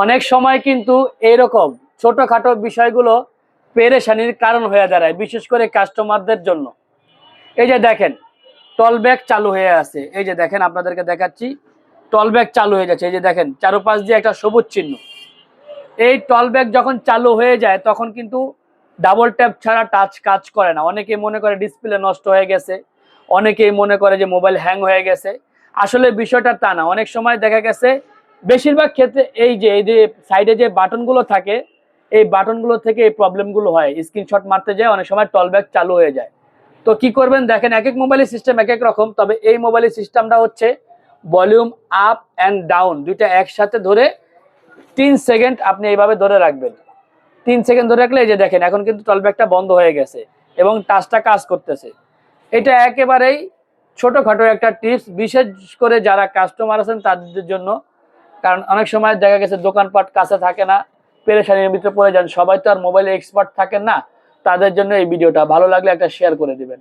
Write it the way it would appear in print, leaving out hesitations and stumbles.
অনেক সময় কিন্তু এইরকম ছোটখাটো বিষয়গুলো পেরেশানির কারণ হয়ে দাঁড়ায়, বিশেষ করে কাস্টমারদের জন্য। এই যে দেখেন টলব্যাক চালু হয়ে আছে, এই যে দেখেন আপনাদেরকে দেখাচ্ছি, টলব্যাক চালু হয়ে যাচ্ছে। এই যে দেখেন চারপাশ দিয়ে একটা সবুজ চিহ্ন। এই টলব্যাক যখন চালু হয়ে যায় তখন কিন্তু ডাবল ট্যাপ ছাড়া টাচ কাজ করে না। অনেকেই মনে করে ডিসপ্লে নষ্ট হয়ে গেছে, অনেকেই মনে করে যে মোবাইল হ্যাং হয়ে গেছে। আসলে বিষয়টা তা না। অনেক সময় দেখা গেছে বেশিরভাগ ক্ষেত্রে এই যে সাইডে যে বাটনগুলো থাকে, এই বাটনগুলো থেকে এই প্রবলেমগুলো হয়। স্ক্রিনশট মারতে যায় অনেক সময় টলব্যাক চালু হয়ে যায়। তো কি করবেন দেখেন, এক এক মোবাইলের সিস্টেম এক এক রকম। তবে এই মোবাইলের সিস্টেমটা হচ্ছে ভলিউম আপ অ্যান্ড ডাউন দুইটা একসাথে ধরে 3 সেকেন্ড আপনি এইভাবে ধরে রাখবেন। 3 সেকেন্ড ধরে রাখলে এই যে দেখেন এখন কিন্তু টলব্যাকটা বন্ধ হয়ে গেছে এবং টাচটা কাজ করতেছে। এটা একেবারেই ছোটখাটো একটা টিপস, বিশেষ করে যারা কাস্টমার আছেন তাদের জন্য। কারণ অনেক সময় দেখা গেছে দোকানপাট কাছে থাকে না, পেরেশানির ভিতরে পড়ে যান, সবাই তো আর মোবাইলে এক্সপার্ট থাকেন না। তাদের জন্য এই ভিডিওটা ভালো লাগলে একটা শেয়ার করে দিবেন।